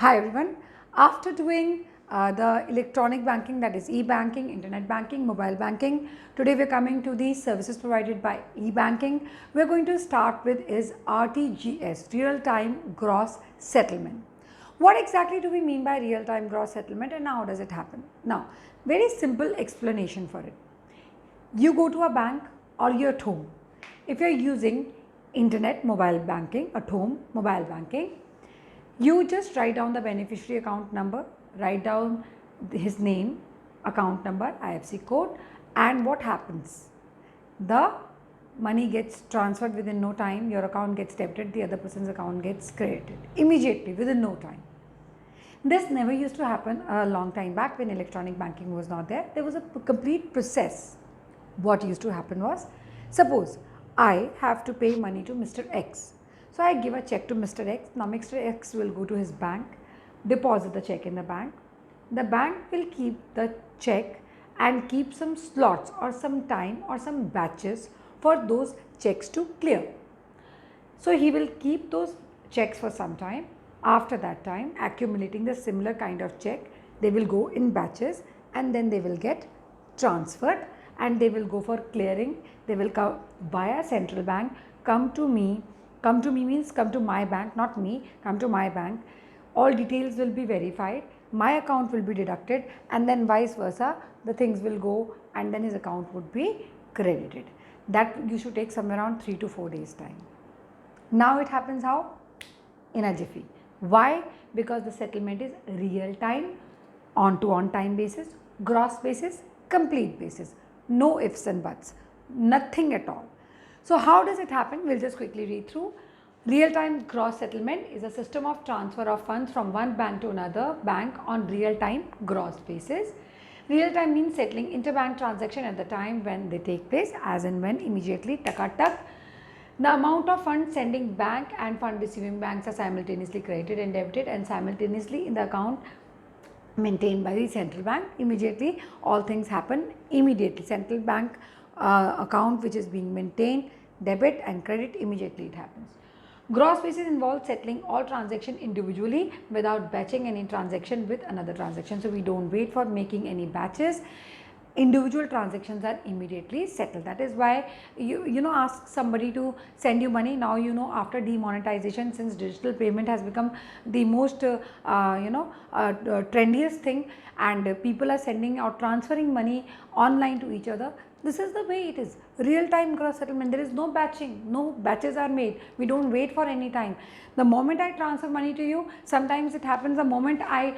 Hi everyone. After doing the electronic banking, that is e-banking, internet banking, mobile banking, today we are coming to the services provided by e-banking. We are going to start with is RTGS, real-time gross settlement. What exactly do we mean by real-time gross settlement and how does it happen? Now, very simple explanation for it. You go to a bank or you're at home. If you're using internet mobile banking, at home mobile banking, you just write down the beneficiary account number, write down his name, account number, IFSC code, and what happens? The money gets transferred within no time, your account gets debited, the other person's account gets credited immediately within no time. This never used to happen a long time back when electronic banking was not there. There was a complete process. What used to happen was, suppose I have to pay money to Mr. X. So I give a check to Mr. X. Now Mr. X will go to his bank, deposit the check in the bank. The bank will keep the check and keep some slots or some time or some batches for those checks to clear. So he will keep those checks for some time. After that time, accumulating the similar kind of check, they will go in batches and then they will get transferred and they will go for clearing. They will come via central bank, come to me means come to my bank, not me, come to my bank. All details will be verified, my account will be deducted and then vice versa, the things will go and then his account would be credited. That you should take somewhere around 3 to 4 days time. Now it happens how? In a jiffy. Why? Because the settlement is real time, on time basis, gross basis, complete basis. No ifs and buts, nothing at all. So how does it happen? We'll just quickly read through. Real-time gross settlement is a system of transfer of funds from one bank to another bank on real-time gross basis. Real-time means settling interbank transaction at the time when they take place, as and when, immediately, tuck. The amount of funds sending bank and fund receiving banks are simultaneously credited and debited and simultaneously in the account maintained by the central bank. Immediately, all things happen immediately. Central bank account which is being maintained, debit and credit, immediately it happens. Gross basis involves settling all transaction individually without batching any transaction with another transaction. So we don't wait for making any batches. Individual transactions are immediately settled. That is why you ask somebody to send you money. Now after demonetization, since digital payment has become the most trendiest thing and people are sending or transferring money online to each other. This is the way it is. Real time gross settlement. There is no batching. No batches are made. We don't wait for any time. The moment I transfer money to you, sometimes it happens the moment I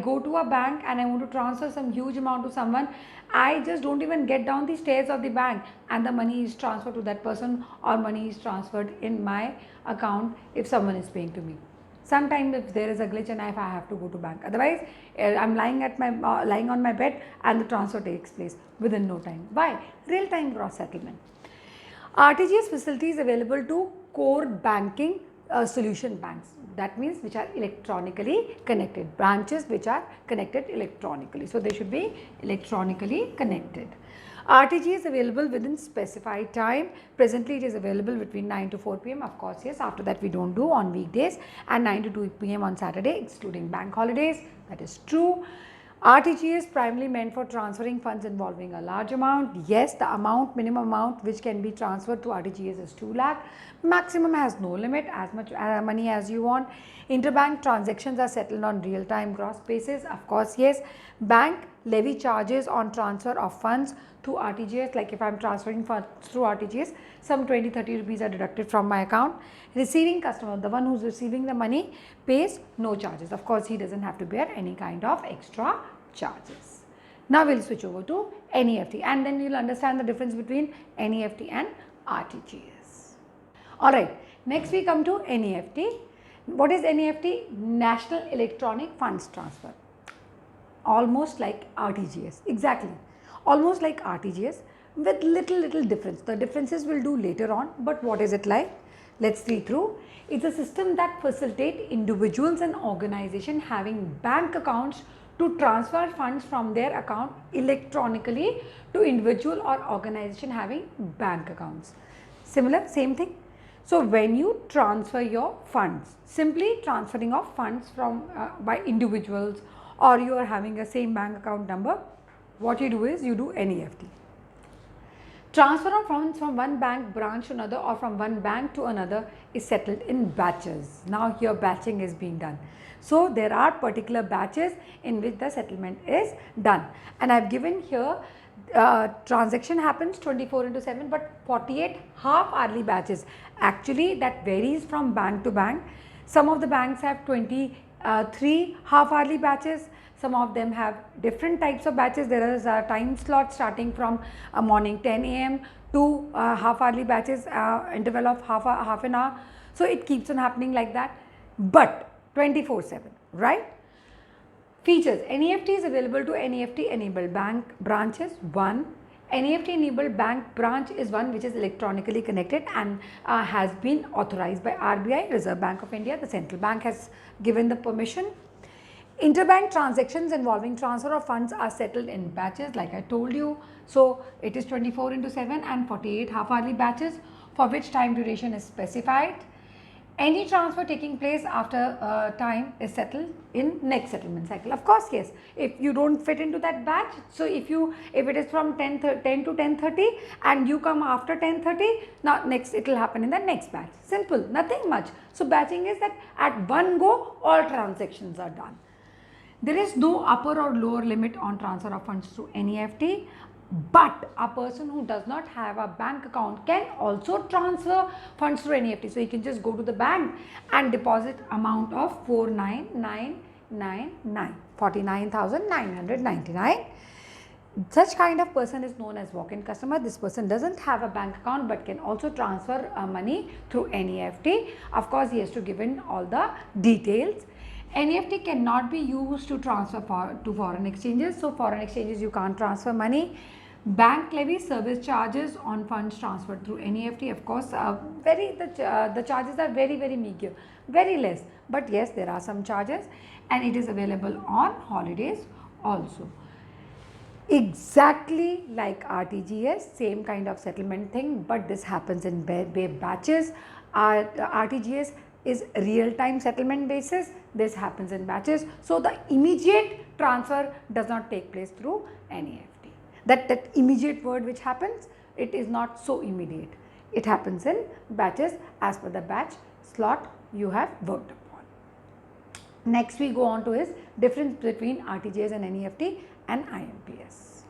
go to a bank and I want to transfer some huge amount to someone, I just don't even get down the stairs of the bank and the money is transferred to that person or money is transferred in my account if someone is paying to me. Sometimes if there is a glitch and if I have to go to bank, otherwise I'm lying on my bed and the transfer takes place within no time. Why? Real time gross settlement. RTGS facilities available to core banking solution banks, that means which are electronically connected, branches which are connected electronically. So they should be electronically connected. RTG is available within specified time. Presently it is available between 9 to 4 p.m. Of course, yes, after that we don't do on weekdays, and 9 to 2 p.m. on Saturday excluding bank holidays. That is true. RTG is primarily meant for transferring funds involving a large amount. Yes, the minimum amount which can be transferred to RTGS is 2 lakh. Maximum has no limit, as much money as you want. Interbank transactions are settled on real-time gross basis. Of course, yes. Bank levy charges on transfer of funds through RTGS. Like if I am transferring funds through RTGS, some 20-30 rupees are deducted from my account. Receiving customer, the one who is receiving the money, pays no charges. Of course, he doesn't have to bear any kind of extra charges. Now we will switch over to NEFT and then you will understand the difference between NEFT and RTGS. Alright, next we come to NEFT. What is NEFT? National Electronic Funds Transfer. Almost like RTGS, exactly, almost like RTGS with little difference. The differences we'll do later on, but what is it like? Let's read through. It's a system that facilitates individuals and organizations having bank accounts to transfer funds from their account electronically to individual or organization having bank accounts. Similar, same thing. So when you transfer your funds, simply transferring of funds from by individuals, or you are having a same bank account number, what you do is you do NEFT. Transfer of funds from one bank branch to another or from one bank to another is settled in batches. Now here batching is being done. So there are particular batches in which the settlement is done, and I have given here transaction happens 24/7 but 48 half hourly batches. Actually that varies from bank to bank. Some of the banks have 23 half hourly batches. Some of them have different types of batches. There is a time slot starting from morning 10 a.m. to half hourly batches, interval of half an hour. So it keeps on happening like that, but 24/7, right? Features: NEFT is available to NEFT enabled bank branches. 1. NEFT enabled bank branch is one which is electronically connected and has been authorized by RBI, Reserve Bank of India. The central bank has given the permission. Interbank transactions involving transfer of funds are settled in batches, like I told you. So it is 24/7 and 48 half hourly batches, for which time duration is specified. Any transfer taking place after time is settled in next settlement cycle. Of course, yes, if you don't fit into that batch, so if it is from 10 to 10:30 and you come after 10:30, now next it will happen in the next batch. Simple, nothing much. So batching is that at one go all transactions are done. There is no upper or lower limit on transfer of funds through NEFT. But a person who does not have a bank account can also transfer funds through NEFT. So you can just go to the bank and deposit amount of 49,999. Such kind of person is known as walk-in customer. This person doesn't have a bank account but can also transfer money through NEFT. Of course, he has to give in all the details. NEFT cannot be used to transfer to foreign exchanges. So foreign exchanges you can't transfer money. Bank levy service charges on funds transferred through NEFT, of course, the charges are very meager, very less. But yes, there are some charges, and it is available on holidays also. Exactly like RTGS, same kind of settlement thing, but this happens in batches. RTGS is real-time settlement basis. This happens in batches. So the immediate transfer does not take place through NEFT. That immediate word which happens, it is not so immediate. It happens in batches as per the batch slot you have worked upon. Next we go on to is difference between RTGS and NEFT and IMPS.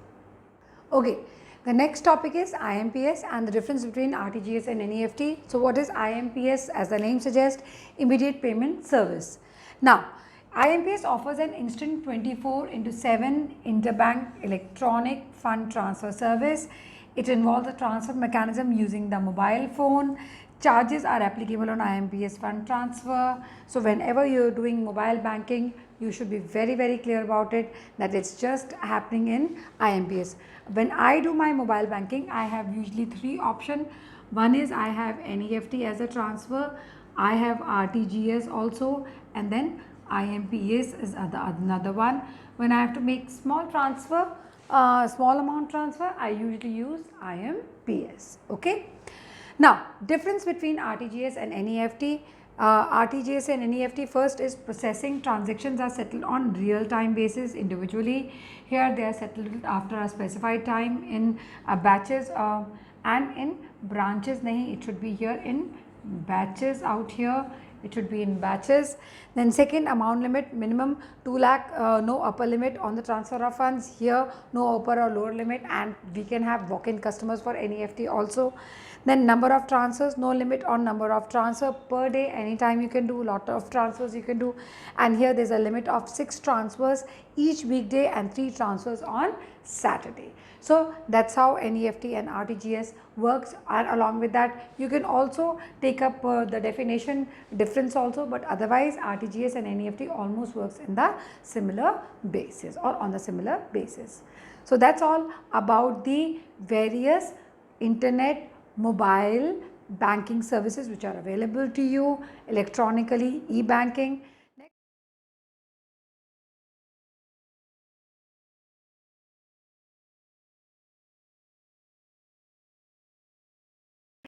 Okay, the next topic is IMPS and the difference between RTGS and NEFT. So what is IMPS? As the name suggests, immediate payment service. Now IMPS offers an instant 24/7 interbank electronic fund transfer service. It involves a transfer mechanism using the mobile phone. Charges are applicable on IMPS fund transfer. So whenever you are doing mobile banking, you should be very clear about it, that it's just happening in IMPS. When I do my mobile banking, I have usually 3 options. One is I have NEFT as a transfer, I have RTGS also, and then IMPS is another one. When I have to make small transfer, small amount transfer, I usually use IMPS. Okay. Now, difference between RTGS and NEFT. RTGS and NEFT, first is processing transactions are settled on real time basis individually. Here they are settled after a specified time in batches and in branches. Nahi, it should be here in batches out here. It should be in batches. Then second, amount limit, minimum 2 lakh, no upper limit on the transfer of funds. Here no upper or lower limit, and we can have walk-in customers for NEFT also. Then number of transfers, no limit on number of transfer per day, anytime you can do, lot of transfers you can do. And here there is a limit of 6 transfers each weekday and 3 transfers on Saturday. So that's how NEFT and RTGS works, and along with that you can also take up the definition difference also, but otherwise RTGS and NEFT almost works in the similar basis or on the similar basis. So that's all about the various internet mobile banking services which are available to you electronically, e-banking.